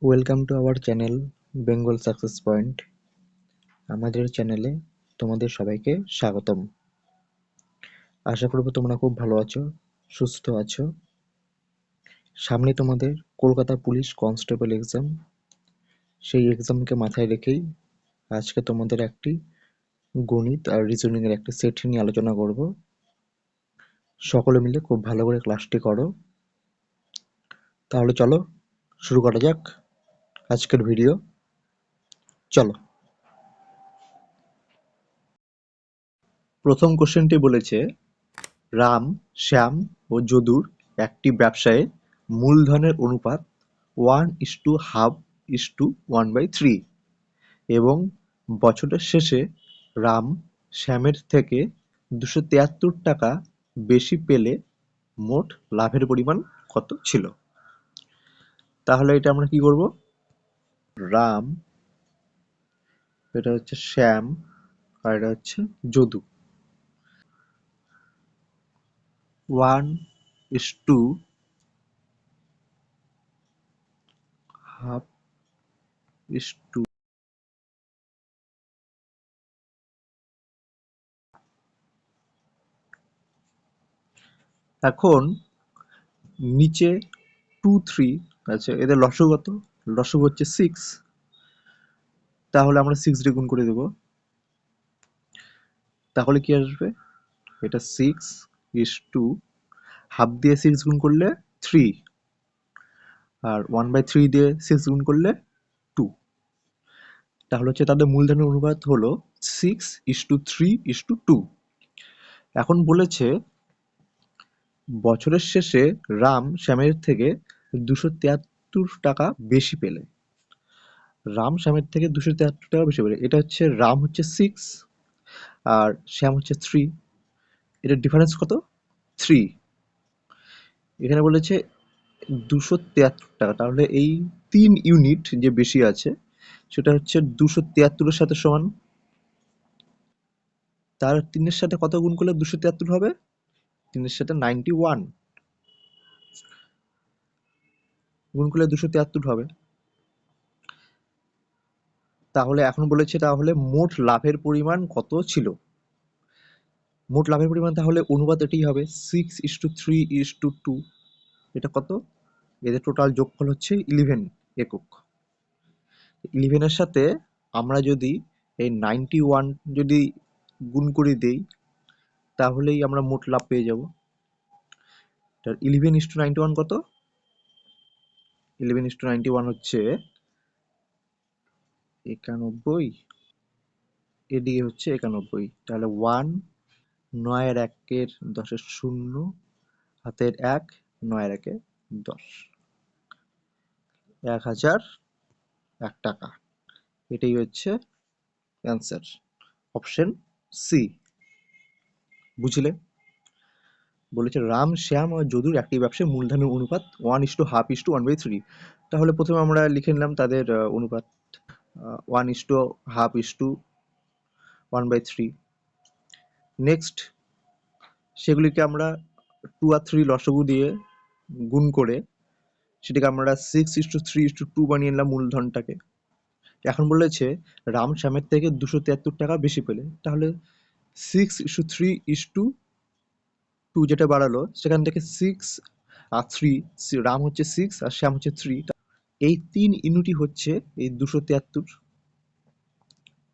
Welcome to our channel Bengal success point. আমাদের চ্যানেলে তোমাদের সবাইকে স্বাগতম। আশা করব তোমরা খুব ভালো আছো, সুস্থ আছো। সামনে তোমাদের কলকাতা পুলিশ কনস্টেবল এক্সাম। সেই এক্সামকে মাথায় রেখেই আজকে তোমাদের একটি গণিত আর রিজনিংয়ের একটা সেট নিয়ে আলোচনা করব। সকলে মিলে খুব ভালো করে ক্লাসটি করো। তাহলে চলো শুরু করা যাক আজকের ভিডিও। চলো, প্রথম কোশ্চেনটি বলেছে, রাম, শ্যাম ও যদুর একটি ব্যবসায়ে মূলধনের অনুপাত 1:1/2:1/3 এবং বছরের শেষে রাম শ্যামের থেকে 273 টাকা বেশি পেলে মোট লাভের পরিমাণ কত ছিল? তাহলে এটা আমরা কি করব? রাম, এটা হচ্ছে শ্যাম, আর এটা হচ্ছে যদু। 1:1/2:, এখন নিচে 2, 3 আছে, এদের লসাগু কত? লসাগু হচ্ছে 6। তাহলে আমরা 6 দিয়ে গুণ করে দেব। তাহলে কি আসবে? এটা 6:, হাফ দিয়ে 6 গুণ করলে 3, আর 1/3 দিয়ে 6 গুণ করলে 2। তাহলে হচ্ছে তাদের মূলধনের অনুপাত হলো 6:3:2। এখন বলেছে বছরের শেষে রাম শ্যামের থেকে 273 টাকা বেশি পেলে। রাম শ্যামের থেকে 273 টাকা বেশি পেলে, এটা হচ্ছে রাম হচ্ছে 6 আর শ্যাম হচ্ছে 3, এটার ডিফারেন্স কত? 3। এখানে বলেছে 273 টাকা, তাহলে এই 3 ইউনিট যে বেশি আছে সেটা হচ্ছে 273 এর সাথে সমান। তার 3 এর সাথে কত গুণ করলে 273 হবে? 3 এর সাথে 91 গুণ করলে 273 হবে। তাহলে এখন বলেছে তাহলে মোট লাভের পরিমাণ কত ছিল? মোট লাভের পরিমাণ তাহলে অনুপাত এটাই হবে 6:3:2। এটা কত? এদের টোটাল যোগফল হচ্ছে 11 একক। 11 এর সাথে আমরা যদি এই 91 যদি গুণ করে দেই তাহলেই আমরা মোট লাভ পেয়ে যাব। 11:91 কত? 11:91 হচ্ছে 91, এদিকে হচ্ছে 91। তাহলে 1, 9 এর 1 10 এর 0, হাতের 1, 9 এর 1 10, 1001 টাকা। এটাই হচ্ছে অ্যান্সার, অপশন সি। বুঝলে? বলেছে রাম, শ্যাম আর যদুর একটি ব্যবসায় মূলধনের অনুপাত 1:1/2:1/3। তাহলে প্রথমে আমরা লিখে নিলাম তাদের অনুপাত 1:1/2:1/3। নেক্সট সেগুলিকে আমরা 2 আর 3 লসাগু দিয়ে গুণ করে সেটাকে আমরা 6:3:2 বানিয়ে নিলাম মূলধনটাকে। এখন বলেছে রাম শ্যামের থেকে 273 টাকা বেশি পেলে, তাহলে 6:3:2 যেটা বাড়ালো সেখান থেকে 6 আর 3, রাম হচ্ছে 6 আর শ্যাম হচ্ছে 3, এই 3 ইউনিটই হচ্ছে এই 273।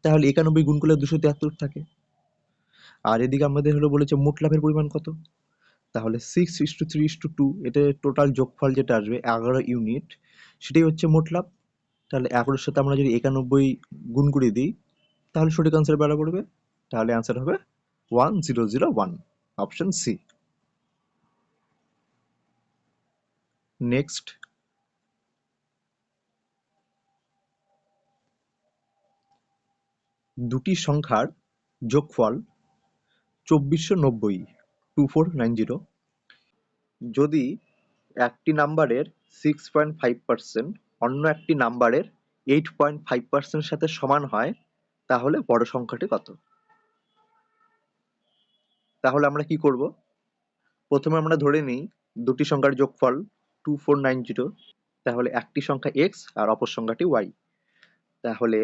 তাহলে 91 গুণ করলে 273 থাকে। আর এদিকে আমাদের হলো বলেছে মোট লাভের পরিমাণ কত? তাহলে 6:3:2, এটা টোটাল যোগফল যেটা আসবে 11 ইউনিট, সেটাই হচ্ছে মোট লাভ। তাহলে 11-এর সাথে আমরা যদি 91 গুণ করে দিই তাহলে সঠিক আনসার বেড়া পড়বে। তাহলে আনসার হবে 1001, অপশন সি। নেক্সট, দুটি সংখ্যার যোগফল 2490, 2490, যদি একটি নাম্বারের 6.5% অন্য একটি নাম্বারের 8.5% সাথে সমান হয় তাহলে বড় সংখ্যাটি কত? তাহলে আমরা কি করব? প্রথমে আমরা ধরে নিই দুটি সংখ্যার যোগফল 2490, তাহলে একটি সংখ্যা এক্স আর অপর সংখ্যাটি ওয়াই। তাহলে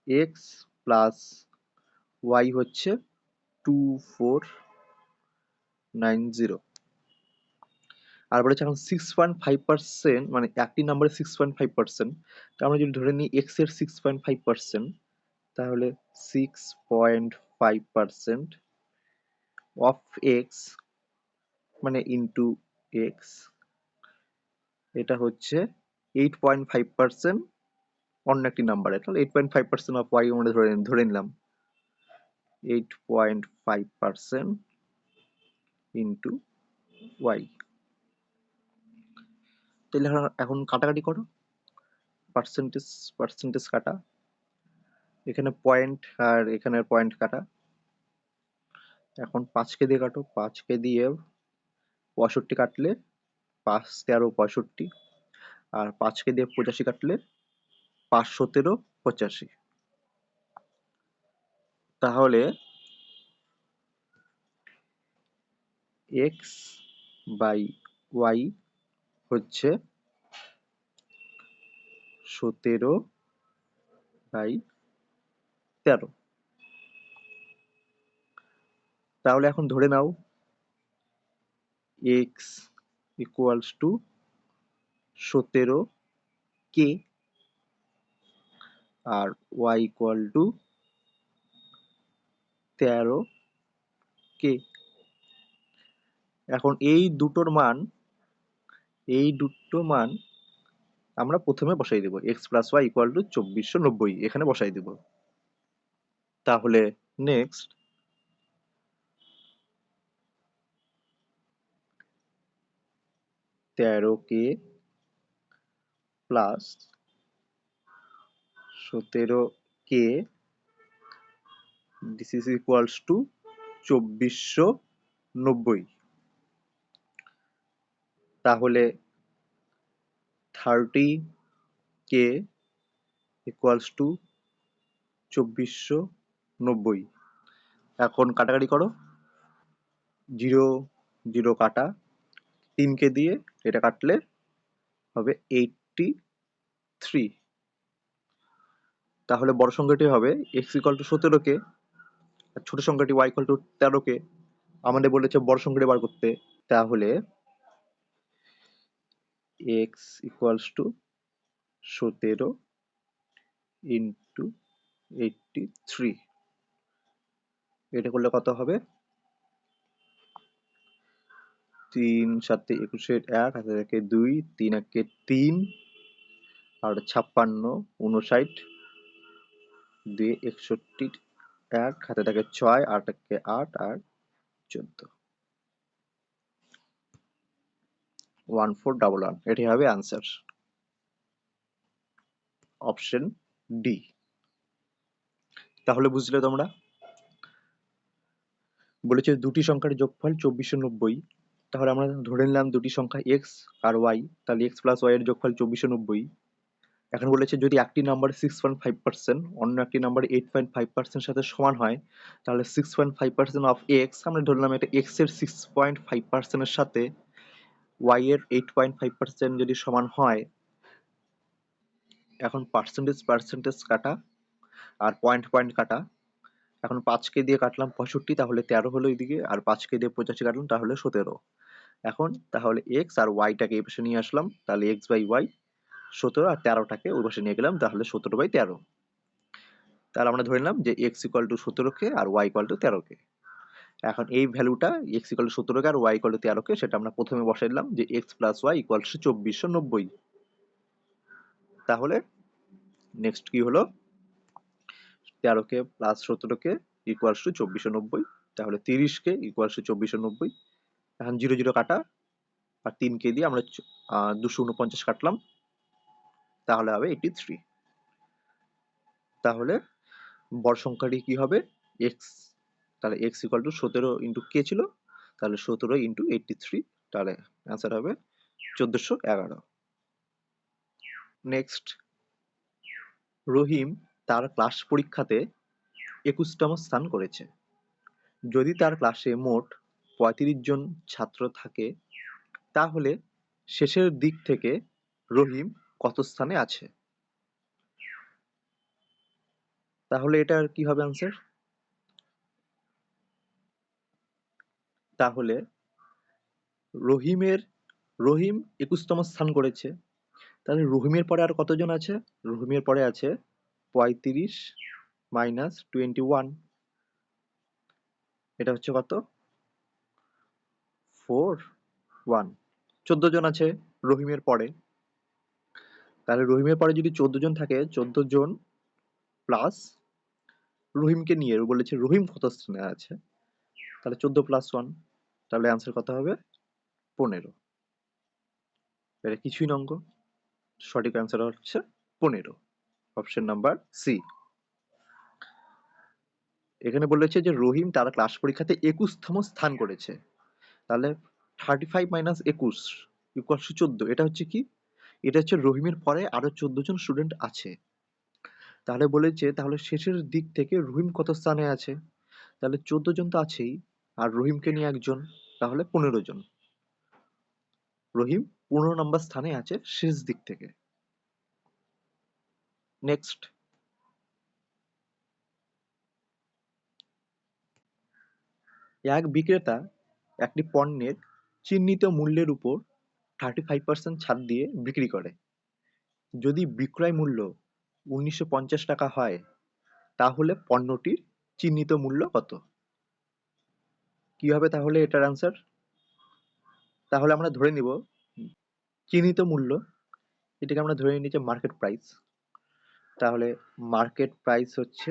এক্স প্লাস ওয়াই হচ্ছে 2490। আর বলেছে এখন 6.5%, মানে একটি নম্বরে 6.5%, তো আমরা যদি ধরে নিই এক্স এর 6.5%, তাহলে 6.5% অফ এক্স মানে ইন্টু এক্স, এটা হচ্ছে 8.5% অন্য একটি নাম্বারে। তাহলে 8.5% অফ ওয়াই আমরা ধরে নিলাম 8.5% ইন্টু ওয়াই। তাহলে এখন কাটাকাটি করো, পার্সেন্টেজ পার্সেন্টেজ কাটা, এখানে পয়েন্ট আর এখানে পয়েন্ট কাটা। এখন 5কে দিয়ে কাটো, 5কে দিয়ে 65 কাটলে 5 13 65, আর 5কে দিয়ে 85 কাটলে 5 17 85। তাহলে এক্স বাই ওয়াই হচ্ছে 17/13। তাহলে এখন ধরে নাও এক্স ইকুয়ালস টু 17k আর ওয়াই ইকুয়াল টু 13k। এখন এই দুটো মান আমরা প্রথমে বসাই দেবো, x plus Y equal to 2490 এখানে বসাই দেব। তাহলে next 13k plus 17k, this is equals to 2490। তাহলে 30k ইকুয়ালস টু 2490। এখন কাটাকাটি করো, 0 0 কাটা, 3কে দিয়ে এটা কাটলে হবে 83। তাহলে বড় সংখ্যাটি হবে x ইকুয়াল টু 17k আর ছোট সংখ্যাটি y ইকুয়াল টু 13k। আমাদের বলেছে বড় সংখ্যাটি বার করতে। তাহলে x ইকুয়ালস টু 17 ইন্টু 83, এটা করলে কত হবে? 3 7 21 1 হাতে থাকে 2, 3 1 3 আর 56 59 2 61 1 হাতে থাকে 6 8 8 আর 14, 1411। এটি হবে আনসার, অপশন ডি। তাহলে বুঝলে তোমরা, বলেছে দুটি সংখ্যার যোগফল 2490। তাহলে আমরা ধরে নিলাম দুটি সংখ্যা এক্স আর ওয়াই, তাহলে এক্স প্লাস ওয়াই এর যোগফল 2490। এখন বলেছে যদি একটি নাম্বার 6.5% অন্য একটি নাম্বার 8.5% সাথে সমান হয়, তাহলে 6.5% অফ এক্স, আমরা ধরলাম এটা এক্স এর 6.5% এর সাথে ওয়াই এর 8.5% যদি সমান হয়। এখন পার্সেন্টেজ কাটা আর পয়েন্ট কাটা। এখন 5কে দিয়ে কাটলাম 65, তাহলে 13 হলো এইদিকে, আর 5কে দিয়ে 85 কাটলাম তাহলে 17। এখন তাহলে এক্স আর ওয়াইটাকে এই পাশে নিয়ে আসলাম, তাহলে এক্স বাই ওয়াই 17 আর 13টাকে ওই পাশে নিয়ে গেলাম, তাহলে 17/13। তাহলে আমরা ধরে নিলাম যে এক্স ইকুয়াল টু 17k আর ওয়াই ইকুয়াল টু 13k। এখন এই ভ্যালুটা এক্স ইকুয়াল টু 17k আর ওয়াই ইকুয়াল টু 13k, সেটা আমরা প্রথমে বসাই দিলাম যে X plus Y equal to 2490। তাহলে নেক্সট কি হলো, 13k plus 17k equals to 2490, তাহলে 30k ইকুয়ালস টু 2490। এখন 0 0 কাটা আর 3k দিয়ে আমরা 249 কাটলাম, তাহলে হবে 83। তাহলে বড় সংখ্যাটি কি হবে, x, তাহলে x equal to 17 into k ছিল, তাহলে 17 ইন্টু 83, তাহলে অ্যান্সার হবে 1411। নেক্সট, রহিম তার ক্লাস পরীক্ষাতে 21তম স্থান করেছে। যদি তার ক্লাসে মোট 35 জন ছাত্র থাকে, তাহলে শেষের দিক থেকে রহিম কত স্থানে আছে? তাহলে এটার কি হবে আনসার? তাহলে রহিম 21তম স্থান করেছে, তাহলে রহিমের পরে আর কতজন আছে? রহিমের পরে আছে 35 মাইনাস 21, এটা হচ্ছে কত? 41, 14 জন আছে রহিমের পরে। তাহলে রহিমের পরে যদি 14 জন থাকে, 14 জন প্লাস রহিমকে নিয়ে বলেছে রহিম কত স্থানে আছে, তাহলে 14 প্লাস 1, তাহলে আনসার কত হবে? 15। এটা কিছুই নঙ্গ, সঠিক আনসার হচ্ছে 15, অপশন নাম্বার সি। এখানে বলেছে যে রহিম তার ক্লাস পরীক্ষাতে 21তম স্থান করেছে, তাহলে 35 মাইনাস 21 ইকুয়াল টু 14, এটা হচ্ছে কি? এটা হচ্ছে রহিমের পরে আরো 14 জন স্টুডেন্ট আছে। তাহলে বলেছে তাহলে শেষের দিক থেকে রহিম কত স্থানে আছে, তাহলে 14 জন তো আছেই, আর রহিমকে নিয়ে একজন, তাহলে 15 জন। রহিম 15 নম্বর স্থানে আছে শেষ দিক থেকে। নেক্সট, এক বিক্রেতা একটি পণ্যের চিহ্নিত মূল্যের উপর 35% ছাড় দিয়ে বিক্রি করে। যদি বিক্রয় মূল্য 1950 টাকা হয়, তাহলে পণ্যটির চিহ্নিত মূল্য কত? কি হবে তাহলে এটার আনসার? তাহলে আমরা ধরে নিব চিহ্নিত মূল্য, এটাকে আমরা ধরে নিই যে মার্কেট প্রাইস। তাহলে মার্কেট প্রাইস হচ্ছে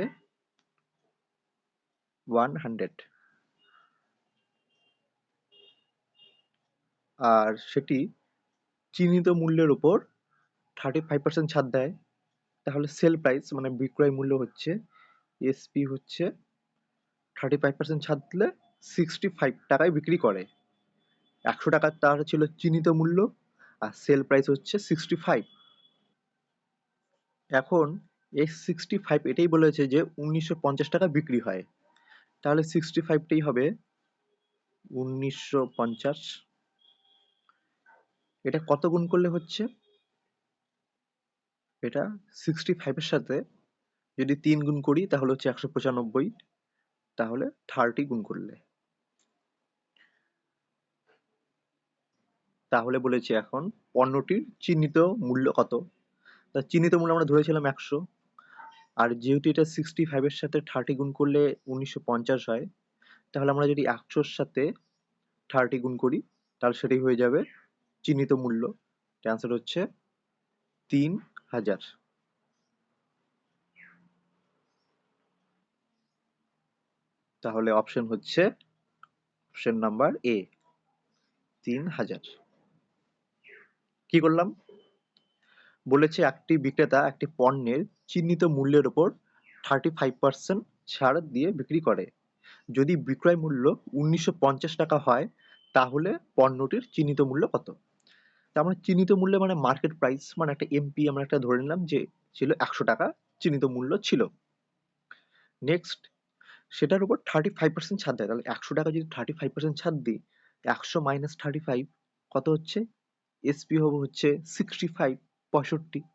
100, আর সেটি চিহ্নিত মূল্যের উপর 35% ছাড় দেয়, তাহলে সেল প্রাইস মানে বিক্রয় মূল্য হচ্ছে এসপি হচ্ছে 35% ছাড় দিলে 65 টাকায় বিক্রি করে। 100 টাকার তার ছিল চিহ্নিত মূল্য, আর সেল প্রাইস হচ্ছে 65। এখন এই 65 এটাই বলেছে যে 1950 টাকা বিক্রি হয়, তাহলে 65টাই হবে 1950। এটা কত গুণ করলে হচ্ছে? এটা 65 এর সাথে যদি 3 গুণ করি তাহলে হচ্ছে 195, তাহলে 30 গুণ করলে। তাহলে বলেছি এখন পণ্যটির চিহ্নিত মূল্য কত? তার চিহ্নিত মূল্য আমরা ধরেছিলাম 100, আর যেহেতু এটা 65 এর সাথে 30 গুণ করলে 1950 হয়, তাহলে আমরা যদি 100 এর সাথে 30 গুণ করি তাহলে সেটাই হয়ে যাবে চিহ্নিত মূল্য। অ্যান্সার হচ্ছে 3000। তাহলে অপশন হচ্ছে অপশন নাম্বার এ, 3000। কি করলাম? বলেছে একটি বিক্রেতা একটি পণ্যের চিহ্নিত মূল্যের উপর 35% ছাড় দিয়ে বিক্রি করে। যদি বিক্রয় মূল্য 1950 টাকা হয়, তাহলে পণ্যটির চিহ্নিত মূল্য কত? তার মানে চিহ্নিত মূল্য মানে মার্কেট প্রাইস, মানে একটা এমপি আমরা একটা ধরে নিলাম যে ছিল 100 টাকা চিহ্নিত মূল্য ছিল। নেক্সট, সেটার উপর 35% ছাড় দেয়, তাহলে 100 টাকা যদি 35% ছাড় দিই, 100 মাইনাস 35 কত হচ্ছে? এসপি হবে হচ্ছে 65, 65।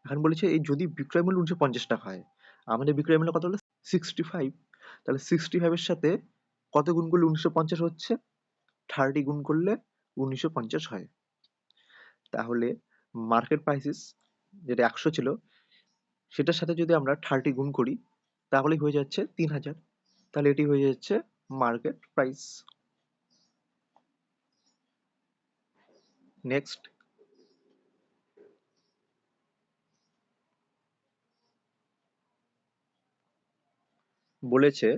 এখন বলেছে এই যদি বিক্রয় মূল্য 1950 টাকা হয়, আমাদের বিক্রয় মূল্য কত হলো? 65। তাহলে 65 এর সাথে কত গুণ করলে 1950 হচ্ছে? 30 গুণ করলে 1950 হয়। তাহলে মার্কেট প্রাইসেস যেটা 100 ছিল, সেটার সাথে যদি আমরা 30 গুণ করি তাহলেই হয়ে যাচ্ছে 3000, তাহলে এটি হয়ে যাচ্ছে মার্কেট প্রাইস। নেক্সট, বলেছে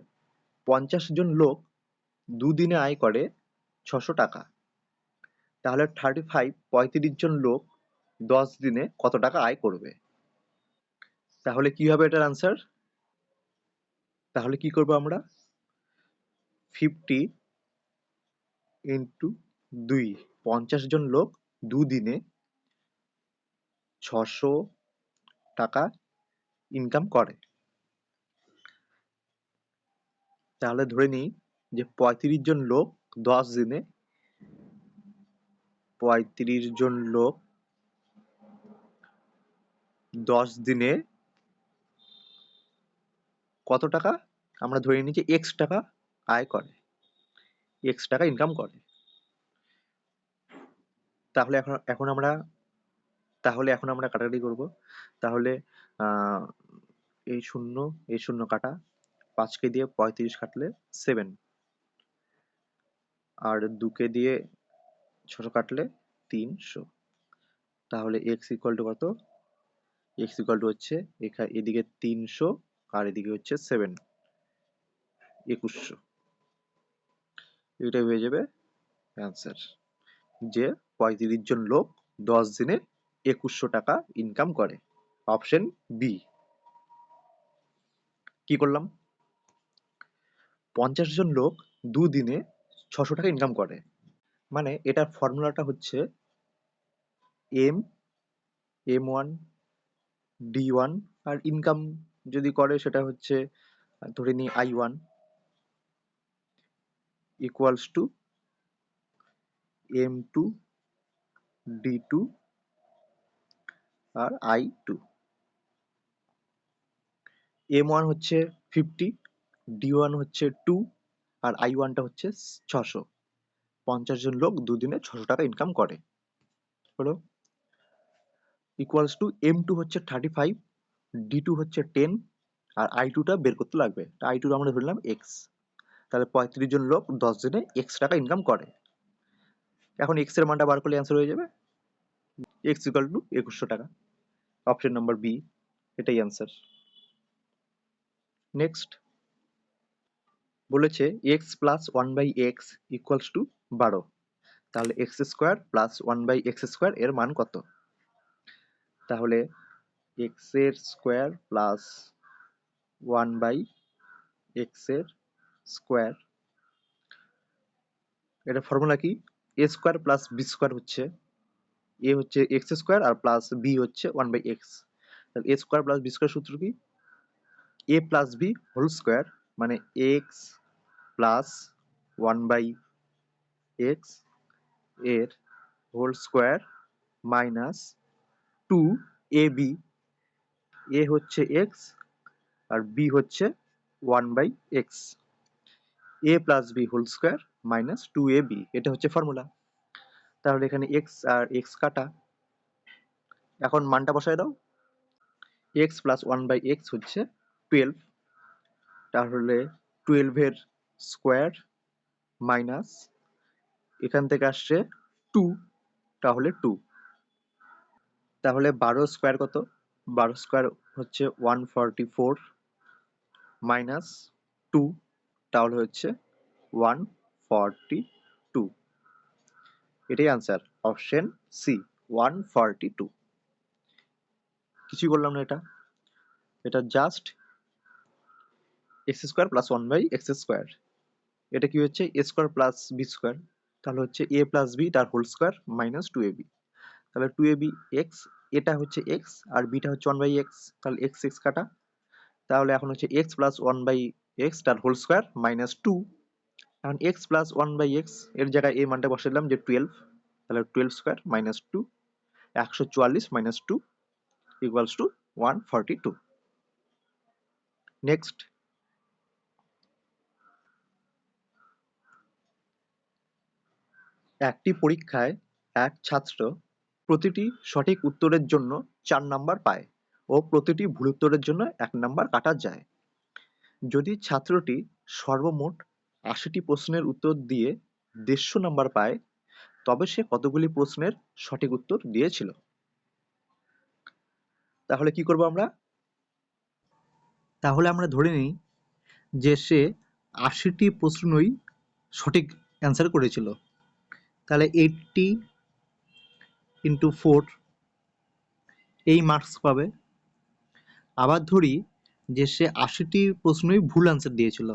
50 জন লোক দুদিনে আয় করে 600 টাকা, তাহলে 35 জন লোক 10 দিনে কত টাকা আয় করবে? তাহলে কি হবে এটার আনসার? তাহলে কি করব আমরা? 50 ইন্টু 2, 50 জন লোক দুদিনে 600 টাকা ইনকাম করে। তাহলে ধরে নিই যে 35 জন লোক 10 দিনে 35 জন লোক 10 দিনে কত টাকা, আমরা ধরে নিই যে x টাকা আয় করে, x টাকা ইনকাম করে। তাহলে এখন আমরা কাটাকাটি করব। তাহলে এই শূন্য কাটা, 5 কে দিয়ে 35 কাটলে 7, আর 2 কে দিয়ে 600 কাটলে 300। তাহলে x ইকুয়াল টু কত? x ইকুয়াল টু হচ্ছে এদিকে 300 আর এদিকে হচ্ছে 7, 2100। এটা হয়ে যাবে অ্যান্সার, যে 35 জন লোক 10 দিনে 2100 টাকা ইনকাম করে। Option B. কি করলাম? 50 জন লোক 2 দিনে 600 টাকা ইনকাম করে, মানে এটার ফর্মুলাটা হচ্ছে M1 D1, আর ইনকাম যদি করে সেটা হচ্ছে ধরে নিই I1 equals to M2 D2 R I2। M1 হচ্ছে 50, D1 হচ্ছে 2, আর I1টা হচ্ছে 600। 50 জন লোক 2 দিনে 600 টাকা ইনকাম করে হলো, ইকুয়ালস টু M2 হচ্ছে 35, D2 হচ্ছে 10, আর I2টা বের করতে লাগবে। I2 আমরা ধরলাম x। তাহলে 35 জন লোক 10 দিনে x টাকা ইনকাম করে। এখন x এর মানটা বার করলে অ্যান্সার হয়ে যাবে x ইকুয়াল টু 2100 টাকা। অপশন নাম্বার বি, এটাই অ্যান্সার। নেক্সট বলেছে x plus 1/x equals to 12। তাহলে x square plus 1/x square এর মান কত? তাহলে x এর স্কোয়ার প্লাস 1/x এর স্কোয়ার, এটা ফর্মুলা কি? a square plus b square হচ্ছে a হচ্ছে x স্কোয়ার আর প্লাস b হচ্ছে 1/x। তাহলে a square plus b square সূত্র কি? a plus b whole square, মানে x প্লাস 1/x এর whole square minus 2ab। a হচ্ছে x আর b হচ্ছে 1/x। a plus b whole square minus 2ab, এটা হচ্ছে ফর্মুলা। তাহলে এখানে x আর x কাটা, এখন মানটা বসায় দাও। x প্লাস 1/x হচ্ছে 12, তাহলে 12 এর স্কোয়ার মাইনাস এখান থেকে আসছে 2, তাহলে 2। তাহলে 12 স্কোয়ার কত? 12 স্কোয়ার হচ্ছে 144 মাইনাস 2, তাহলে হচ্ছে 142। এটাই আনসার, অপশন সি 142। কিছুই করলাম না, এটা just x square plus 1/x square. এটা কি হচ্ছে a square plus b square, তাহলে হচ্ছে a প্লাস b তার হোল স্কোয়ার মাইনাস 2ab। তাহলে 2ab x, এটা হচ্ছে x আর bটা হচ্ছে 1/x, তাহলে x x কাটা। তাহলে এখন হচ্ছে x প্লাস 1/x তার হোল স্কোয়ার মাইনাস 2। এখন x প্লাস 1/x এর জায়গায় এই মানটা বসালাম যে 12, তাহলে 12 square minus 2, 144 minus 2 equals to 142। Next, একটি পরীক্ষায় এক ছাত্র প্রতিটি সঠিক উত্তরের জন্য 4 নাম্বার পায় ও প্রতিটি ভুল উত্তরের জন্য 1 নাম্বার কাটা যায়। যদি ছাত্রটি সর্বমোট 80টি প্রশ্নের উত্তর দিয়ে 150 নাম্বার পায়, তবে সে কতগুলি প্রশ্নের সঠিক উত্তর দিয়েছিল? তাহলে কি করব আমরা? তাহলে আমরা ধরে নিই যে সে 80টি প্রশ্নই সঠিক অ্যান্সার করেছিল। তাহলে 80 ইন্টু 4 এই মার্কস পাবে। আবার ধরি যে সে 80টি প্রশ্নই ভুল অ্যান্সার দিয়েছিল,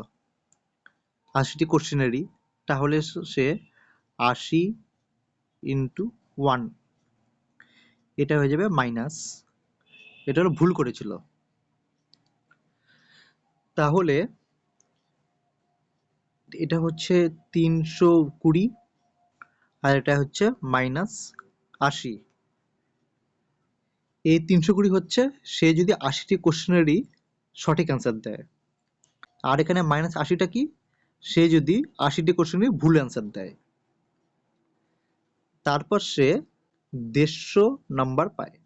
80টি কোশ্চেনেরই, তাহলে সে 80 ইন্টু 1, এটা হয়ে যাবে মাইনাস, এটা হলো ভুল করেছিল। তাহলে এটা হচ্ছে 320, আর এটা হচ্ছে -80। এই 320 হচ্ছে সে যদি 80টি কোশ্চেনেরই সঠিক অ্যান্সার দেয়। আর এখানে -80টা কি, সে যদি 80টি কোশ্চেনেরই ভুল অ্যান্সার দেয়। তারপর সে 150 নাম্বার পায়।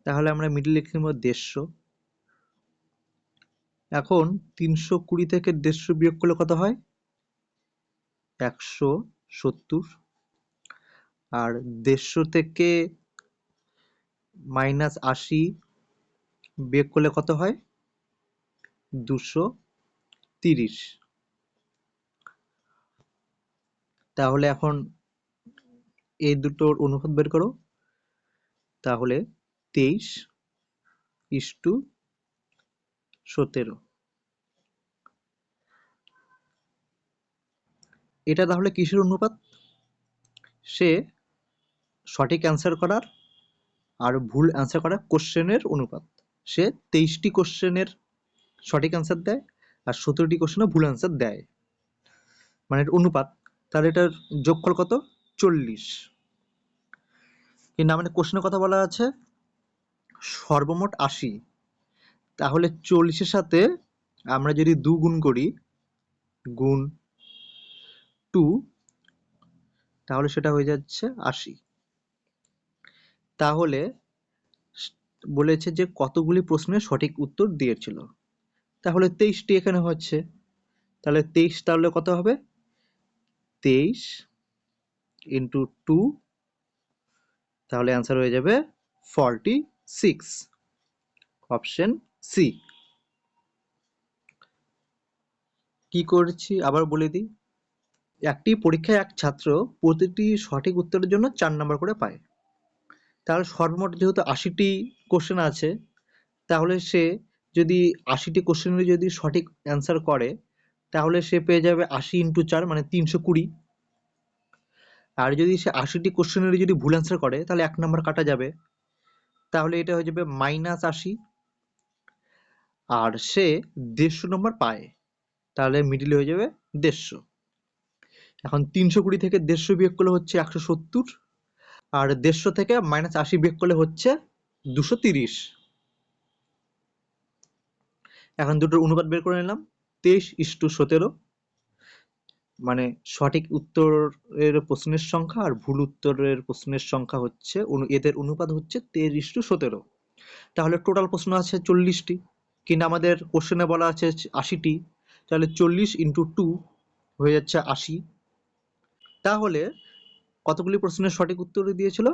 তাহলে আমরা মিডল লিখে নেব 150। এখন 320 থেকে 150 বিয়োগ করলে কত হয়? 170। আর 150 থেকে -80 বিয়োগ করলে কত হয়? 230। তাহলে এখন এই দুটোর অনুপাত বের করো। তাহলে 23:17। এটা তাহলে কিসের অনুপাত? সে সঠিক অ্যান্সার করার আর ভুল অ্যান্সার করার কোশ্চেনের অনুপাত। সে 23টি কোশ্চেনের সঠিক অ্যান্সার দেয় আর 17টি কোশ্চেনের ভুল অ্যান্সার দেয়, মানে এর অনুপাত। তাহলে এটার যোগফল কত? 40। কিন্তু আমাদের কোশ্চেনের কথা বলা আছে সর্বমোট 80। তাহলে 40-এর সাথে আমরা যদি 2 গুণ করি, গুণ 2, তাহলে সেটা হয়ে যাচ্ছে 80। তাহলে বলেছে যে কতগুলি প্রশ্নের সঠিক উত্তর দিয়েছিল। তাহলে 23টি এখানে হচ্ছে। তাহলে 23 তাহলে কত হবে? 23 ইন্টু 2, তাহলে অ্যান্সার হয়ে যাবে 46। Option C. কি করছি আবার বলে দিই। একটি পরীক্ষায় এক ছাত্র প্রতিটি সঠিক উত্তরের জন্য 4 নাম্বার করে পায়। তাহলে সর্বমোট যেহেতু 80টি কোশ্চেন আছে, তাহলে সে যদি 80টি কোশ্চেনের যদি সঠিক অ্যান্সার করে, তাহলে সে পেয়ে যাবে 80 ইন্টু 4 মানে 320। আর যদি সে 80টি কোশ্চেনের যদি ভুল অ্যান্সার করে, তাহলে 1 নাম্বার কাটা যাবে। তাহলে এটা হয়ে যাবে -80। আর সে 150 নম্বর পায়, তাহলে মিডিলে হয়ে যাবে 150। এখন 320 থেকে 150 বিয়োগ করলে হচ্ছে 170। আর 150 থেকে -80 বিয়োগ করলে হচ্ছে 230। এখন দুটোর অনুপাত বের করে নিলাম। 23:17, মানে সঠিক উত্তরের প্রশ্নের সংখ্যা আর ভুল উত্তরের প্রশ্নের সংখ্যা হচ্ছে, এদের অনুপাত হচ্ছে 23:17। তাহলে টোটাল প্রশ্ন আছে 40টি, কিন্তু আমাদের কোশ্চেনে বলা আছে 80টি। তাহলে 40 ইন্টু 2 হয়ে যাচ্ছে 80। তাহলে কতগুলি প্রশ্নের সঠিক উত্তর দিয়েছিল?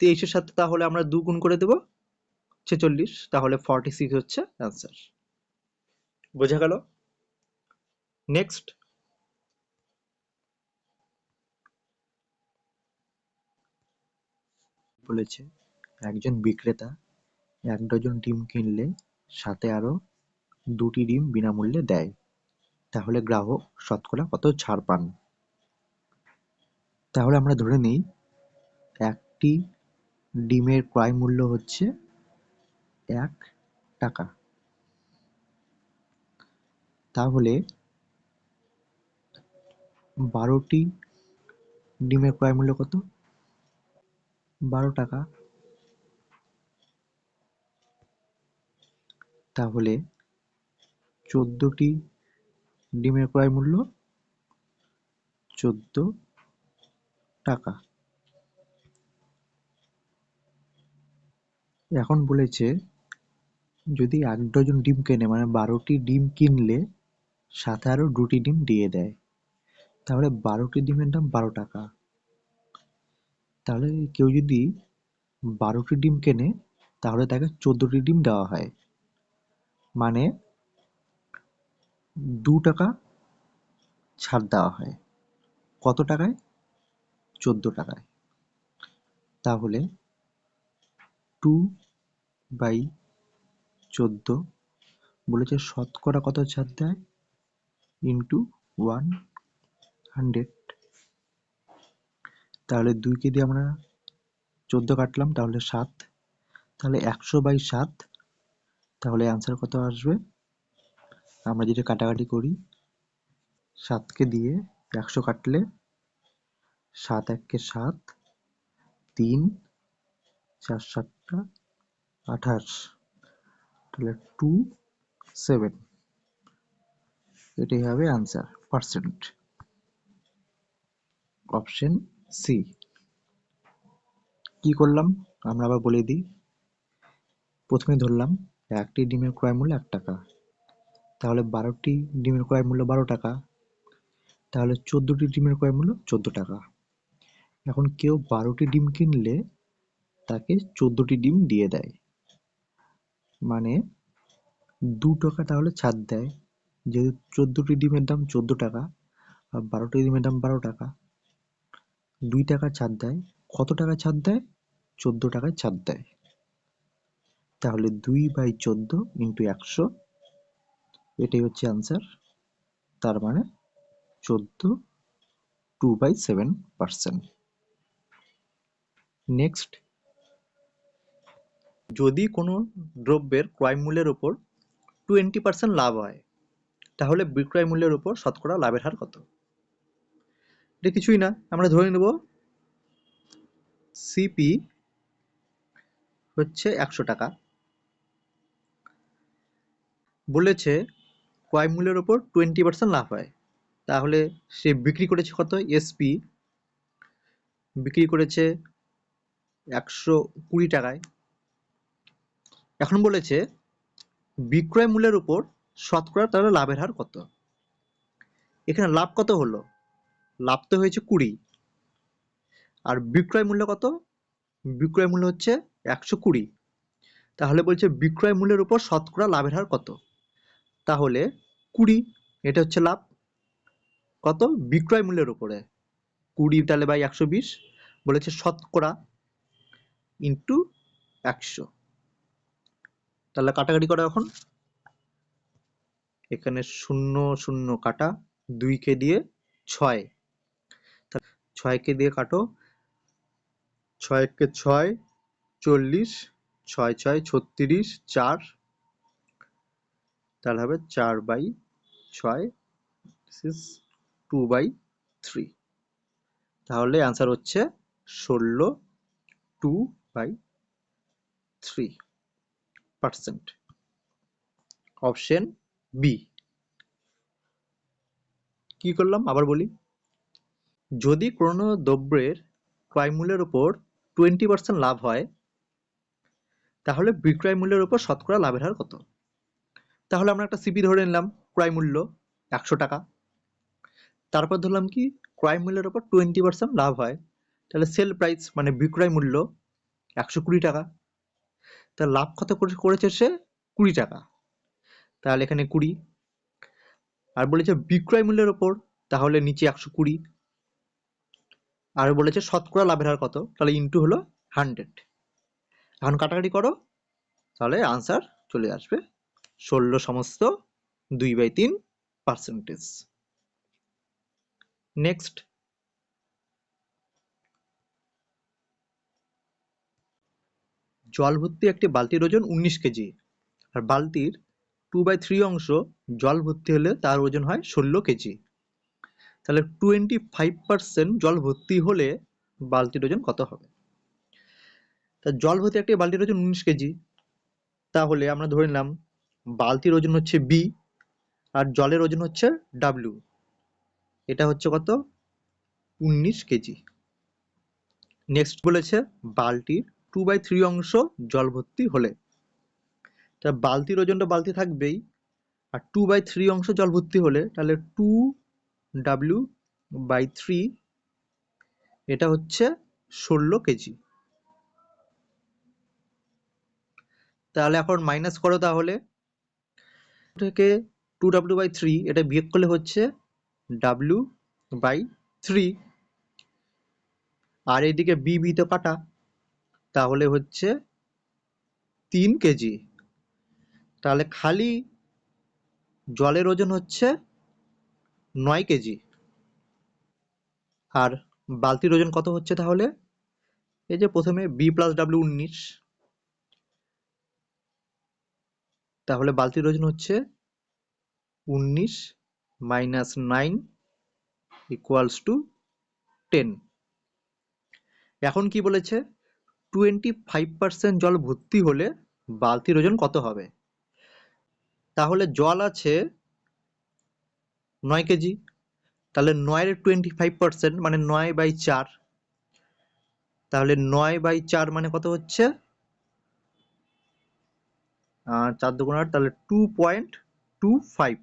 23-এর সাথে তাহলে আমরা 2 গুণ করে দেব, 46। তাহলে 46 হচ্ছে অ্যান্সার। বোঝা গেল? নেক্সট। বলেছে একজন বিক্রেতা 1 ডজন ডিম কিনলে সাথে আরো 2টি ডিম বিনামূল্যে দেয়। তাহলে গ্রাহক শতকরা কত ছাড় পান? তাহলে আমরা ধরে নিই একটি ডিমের ক্রয় মূল্য হচ্ছে 1 টাকা। তাহলে 12টি ডিমের ক্রয় মূল্য কত? 12 টাকা। তাহলে 14টি ডিমের ক্রয় মূল্য 14 টাকা। এখন বলেছে যদি 1 ডজন ডিম কেনে, মানে 12টি ডিম কিনলে সাথে আরো 2টি ডিম দিয়ে দেয়, তাহলে 12টি ডিমের দাম 12 টাকা। তাহলে কেউ যদি 12টি ডিম কেনে, তাহলে তাকে 14টি ডিম দেওয়া হয়, মানে 2 টাকা ছাড় দেওয়া হয়। কত টাকায়? 14 টাকায়। তাহলে 2/14 বলেছে শতকরা কত ছাড় দেয়, ইন্টু 100। তাহলে 2কে দিয়ে আমরা 14 কাটলাম, তাহলে 7। তাহলে 100/7। তাহলে অ্যান্সার কত আসবে? আমরা যেটা কাটাকাটি করি, 7কে দিয়ে 100 কাটলে 7 একে 7, 3 4 7টা 28, তাহলে 2 7, এটাই হবে আনসার পার্সেন্ট। Option C. কি করলাম আমরা আবার বলে দিই। প্রথমে ধরলাম একটি ডিমের ক্রয় মূল্য 1 টাকা, তাহলে 12টি ডিমের ক্রয় মূল্য 12 টাকা, তাহলে 14টি ডিমের ক্রয় মূল্য 14 টাকা। এখন কেউ 12টি ডিম কিনলে তাকে 14টি ডিম দিয়ে দেয়, মানে 2 টাকা তাহলে ছাড় দেয়, যেহেতু 14টি ডিমের দাম 14 টাকা আর 12টি ডিমের দাম 12 টাকা, 2 টাকা ছাড় দেয়। কত টাকা ছাড় দেয়? 14 টাকায় ছাড় দেয়। তাহলে 2/14 ইন্টু 100, এটাই হচ্ছে আনসার। তার মানে 14, 2/7%। নেক্সট, যদি কোনো দ্রব্যের ক্রয় মূল্যের উপর 20% লাভ হয়, তাহলে বিক্রয় মূল্যের উপর শতকরা লাভের হার কত? এটা কিছুই না, আমরা ধরে নেব সিপি হচ্ছে 100 টাকা, বলেছে ক্রয় মূল্যের উপর 20% লাভ হয়, তাহলে সে বিক্রি করেছে কত? এসপি বিক্রি করেছে 120 টাকায়। এখন বলেছে বিক্রয় মূল্যের উপর শতকরা তাহলে লাভের হার কত? এখানে লাভ কত হলো? লাভ তো হয়েছে 20, আর বিক্রয় মূল্য কত? বিক্রয় মূল্য হচ্ছে 120। তাহলে বলছে বিক্রয় মূল্যের উপর শতকরা লাভের হার কত? তাহলে 20, এটা হচ্ছে লাভ। কত? বিক্রয় মূল্যের উপরে 20 তাহলে বাই 120, বলেছে শতকরা ইন্টু 100। তাহলে কাটাকাটি করো এখন। এখানে 0 0 কাটা, 2 কে দিয়ে 6, 6 কে দিয়ে কাটো, 6 কে 6 40, 6 6 36, 4, তাহলে হবে 4/6, 2/3। তাহলে आंसर হচ্ছে 16, 2/3%। Option B. কি করলাম আবার বলি। যদি কোনো দ্রব্যের ক্রয় মূল্যের উপর 20% লাভ হয়, তাহলে বিক্রয় মূল্যের উপর শতকরা লাভের হার কত? তাহলে আমরা একটা সিপি ধরে নিলাম, ক্রয় মূল্য 100 টাকা, তারপর ধরলাম কি ক্রয় মূল্যের উপর 20% লাভ হয়, তাহলে সেল প্রাইস মানে বিক্রয় মূল্য 120 টাকা। তার লাভ কত করেছে সে? 20 টাকা, তাহলে এখানে 20। আর বলেছে বিক্রয় মূল্যের উপর, তাহলে নিচে 120। আর বলেছে শতকরা লাভের হার কত, তাহলে ইন্টু হলো 100। এখন কাটাকাটি করো, তাহলে আনসার চলে আসবে 16 সমস্ত 2/3%। নেক্সট, জল ভর্তি একটি বালতির ওজন 19 কেজি, আর বালতির 2/3 অংশ জল ভর্তি হলে তার ওজন হয় 16 কেজি। তাহলে 25% জল ভর্তি হলে বালতির ওজন কত হবে? তা জল ভর্তি একটি বালতির ওজন 19 কেজি, তাহলে আমরা ধরে নিলাম বালতির ওজন হচ্ছে বি আর জলের ওজন হচ্ছে ডাব্লিউ। এটা হচ্ছে কত? 19 কেজি। নেক্সট বলেছে বালতির 2/3 অংশ জল ভর্তি হলে, তা বালতির ওজনটা বালতি থাকবেই, আর 2/3 অংশ জল ভর্তি হলে তাহলে 2W/3, এটা হচ্ছে 16 কেজি। তাহলে এখন মাইনাস করো, তাহলে থেকে 2W/3 এটা বিয়োগ করলে হচ্ছে W/3, আর এইদিকে বি তো কাটা, তাহলে হচ্ছে 3 কেজি। তাহলে খালি জলের ওজন হচ্ছে 9 কেজি, আর বালতির ওজন কত হচ্ছে? তাহলে এই যে প্রথমে বি প্লাস ডাব্লিউ 19, তাহলে বালতির ওজন হচ্ছে 19 - 9 = 10। এখন কি বলেছে, 25% জল ভর্তি হলে বালতির ওজন কত হবে? তাহলে জল আছে 9 কেজি, তাহলে 9 এর 25% মানে 9/4, তাহলে 9/4 মানে কত হচ্ছে, 4 দুগুণ 8, তাহলে 2.25।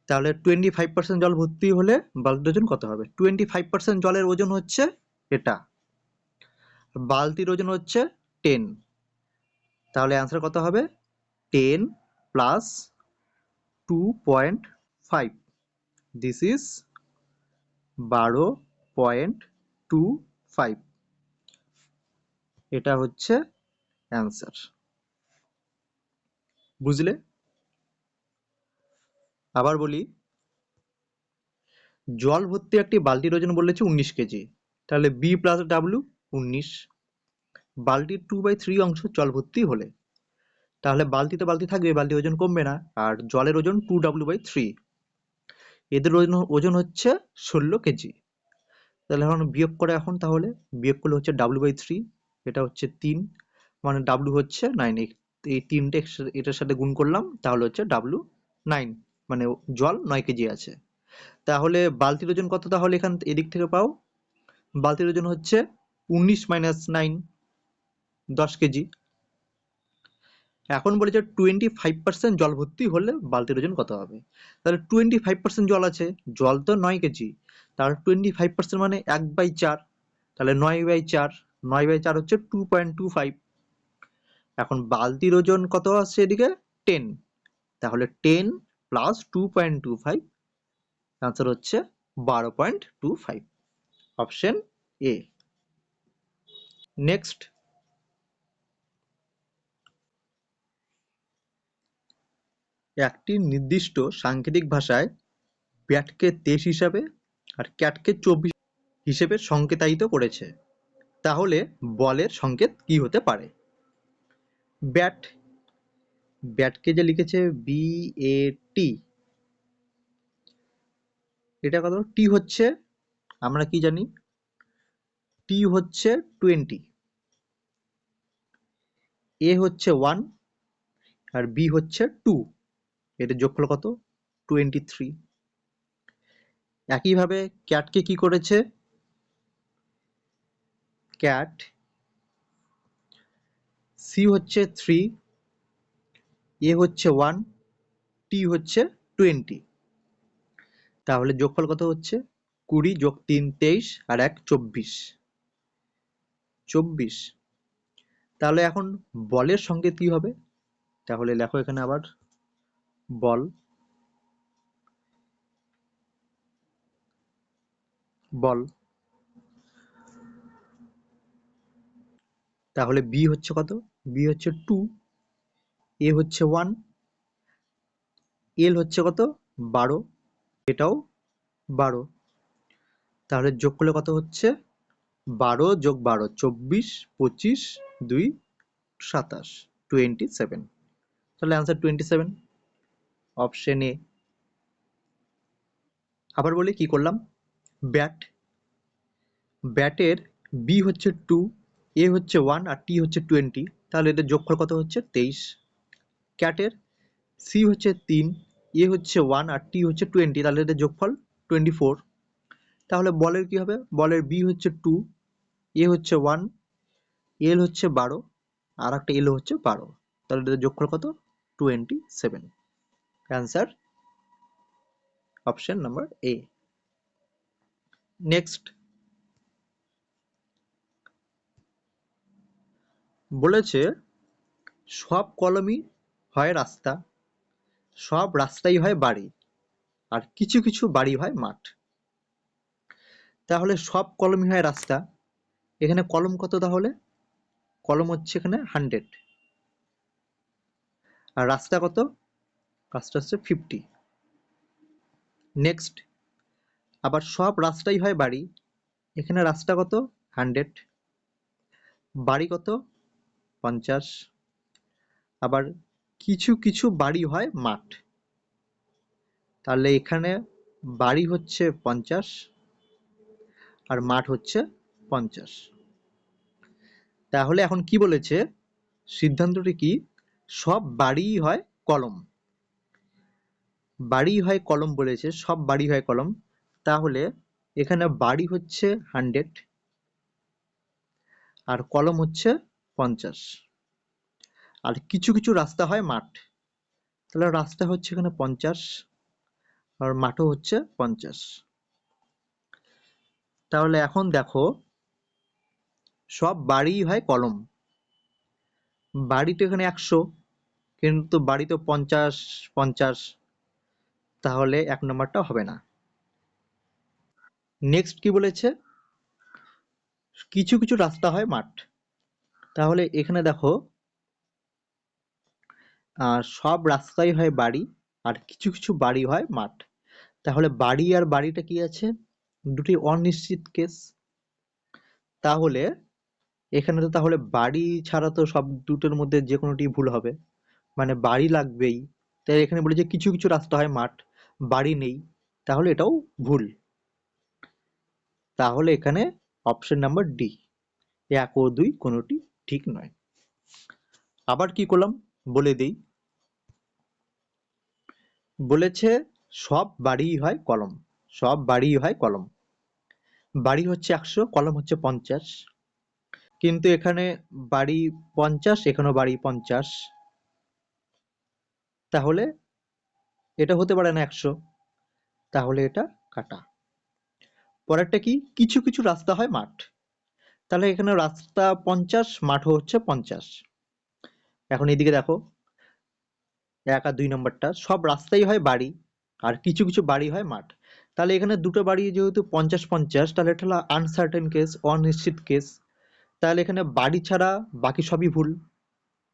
তাহলে 25% জল ভর্তি হলে বালতির ওজন কত হবে? 25% জলের ওজন হচ্ছে এটা, বালতির ওজন হচ্ছে 10, তাহলে অ্যান্সার কত হবে? 10 প্লাস 2.5, দিস ইজ 12.25, এটা হচ্ছে অ্যান্সার। বুঝলে? আবার বলি, জল ভর্তি একটি বালতির ওজন বলেছে 19 কেজি, তাহলে বি প্লাস ডাব্লু 19, বালতির 2/3 অংশ জল ভর্তি হলে, তাহলে বালতিতে বালতি থাকবে, বালতির ওজন কমবে না, আর জলের ওজন 2W/3, এদের ওজন হচ্ছে 16 কেজি। তাহলে এখন বিয়োগ করে, তাহলে বিয়োগ করলে হচ্ছে W/3, এটা হচ্ছে 3, মানে W হচ্ছে 9, এই 3টে এটার সাথে গুণ করলাম, তাহলে হচ্ছে W9, মানে জল 9 কেজি আছে। তাহলে বালতির ওজন কত? তাহলে এদিক থেকে পাও, বালতির ওজন হচ্ছে 19 - 9, 10 কেজি। এখন বলেছে 25% জল ভর্তি হলে বালতির ওজন কত হবে? তাহলে 25% জল আছে, জল তো 9 কেজি, তার 25% মানে 1/4, তাহলে 9/4, 9/4 হচ্ছে 2.25। এখন বালতির ওজন কত আসছে এদিকে? 10, তাহলে 10 প্লাস 2.25, আনসার হচ্ছে 12.25, অপশন এ। নেক্সট, একটি নির্দিষ্ট সাংকেতিক ভাষায় ব্যাটকে 23 হিসাবে আর ক্যাটকে 24 হিসেবে সংকেতায়িত করেছে, তাহলে বলের সংকেত কি হতে পারে? ব্যাট, ব্যাটকে যে লিখেছে BAT, এটা কত? টি হচ্ছে, আমরা কি জানি, টি হচ্ছে 20, এ হচ্ছে 1 আর বি হচ্ছে 2, এদের যোগফল কত? 23। একইভাবে ক্যাটকে কি করেছে? ক্যাট সি হচ্ছে 3, এ হচ্ছে 1, টি হচ্ছে 20, তাহলে যোগফল কত হচ্ছে? 20 যোগ 3 23 আর 1 24, 24। তাহলে এখন বলের সংকেত কি হবে? তাহলে লেখো এখানে আবার বল, বল, তাহলে বি হচ্ছে কত? বি হচ্ছে 2, এ হচ্ছে 1, এল হচ্ছে কত? 12, এটাও 12, তাহলে যোগ করলে কত হচ্ছে? 12 যোগ 12 24, 25 2 27, 27, তাহলে অ্যান্সার 27, অপশন এ। আবার বলি কি করলাম, ব্যাট, ব্যাটের বি হচ্ছে 2, এ হচ্ছে 1 আর টি হচ্ছে 20, তাহলে এদের যোগফল কত হচ্ছে? 23। ক্যাটের সি হচ্ছে 3, এ হচ্ছে 1 আর টি হচ্ছে 20, তাহলে এদের যোগফল 24। তাহলে বলের কি হবে? বলের বি হচ্ছে 2, এ হচ্ছে 1, এল হচ্ছে 12 আর একটা এল হচ্ছে 12, তাহলে এদের যোগফল কত? 27, answer option number A. Next, বলেছে সব কলমই হয় রাস্তা, সব রাস্তাই হয় বাড়ি, আর কিছু কিছু বাড়ি হয় মাঠ। তাহলে সব কলমই হয় রাস্তা, এখানে কলম কত? তাহলে কলম হচ্ছে এখানে 100, আর রাস্তা কত? রাস্তা হচ্ছে 50। নেক্সট, আবার সব রাস্তাই হয় বাড়ি, এখানে রাস্তা কত? 100, বাড়ি কত? 50, আবার কিছু কিছু বাড়ি হয় মাঠ, তাহলে এখানে বাড়ি হচ্ছে 50 আর মাঠ হচ্ছে 50। তাহলে এখন কি বলেছে, সিদ্ধান্তটি কি, সব বাড়িই হয় কলম। বাড়ি হয় কলম বলেছে, সব বাড়ি হয় কলম। তাহলে এখানে বাড়ি হচ্ছে 100 আর কলম হচ্ছে 50। আর কিছু কিছু রাস্তা হয় মাঠ, তাহলে রাস্তা হচ্ছে এখানে 50 আর মাঠও হচ্ছে 50। তাহলে এখন দেখো, সব বাড়িই হয় কলম, বাড়ি তো এখানে 100, কিন্তু বাড়ি তো 50 50, তাহলে 1 নম্বরটা হবে না। নেক্সট কি বলেছে, কিছু কিছু রাস্তা হয় মাঠ। তাহলে এখানে দেখো, সব রাস্তাই হয় বাড়ি আর কিছু কিছু বাড়ি হয় মাঠ। তাহলে বাড়ি আর বাড়িটা কি আছে, দুটি অনিশ্চিত কেস। তাহলে এখানে তো তাহলে বাড়ি ছাড়া তো সব দুটোর মধ্যে যে কোনোটি ভুল হবে, মানে বাড়ি লাগবেই। তাই এখানে বলেছে কিছু কিছু রাস্তা হয় মাঠ, বাড়ি নেই, তাহলে এটাও ভুল। তাহলে এখানে অপশন নাম্বার ডি, 1 ও 2 কোনোটি ঠিক নয়। আবার কি করলাম বলে দেই, বলেছে সব বাড়িই হয় কলম, সব বাড়িই হয় কলম। বাড়ি হচ্ছে 100, কলম হচ্ছে 50, কিন্তু এখানে বাড়ি 50, এখানেও বাড়ি 50, তাহলে এটা হতে পারে না 100, তাহলে এটা কাটা। পরেরটা কি, কিছু কিছু রাস্তা হয় মাঠ। তাহলে এখানে রাস্তা 50, মাঠও হচ্ছে 50। এখন এইদিকে দেখো, 1 আর 2 নম্বরটা, সব রাস্তাই হয় বাড়ি আর কিছু কিছু বাড়ি হয় মাঠ। তাহলে এখানে দুটো বাড়ি যেহেতু 50 50, তাহলে এটা হলো আনসার্টেন কেস, অনিশ্চিত কেস। তাহলে এখানে বাড়ি ছাড়া বাকি সবই ভুল।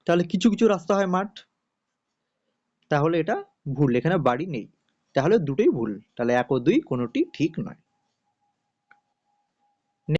তাহলে কিছু কিছু রাস্তা হয় মাঠ, তাহলে এটা ভুল, এখানে বাড়ি নেই, তাহলে দুটোই ভুল। তাহলে 1 ও 2 কোনোটি ঠিক নয়।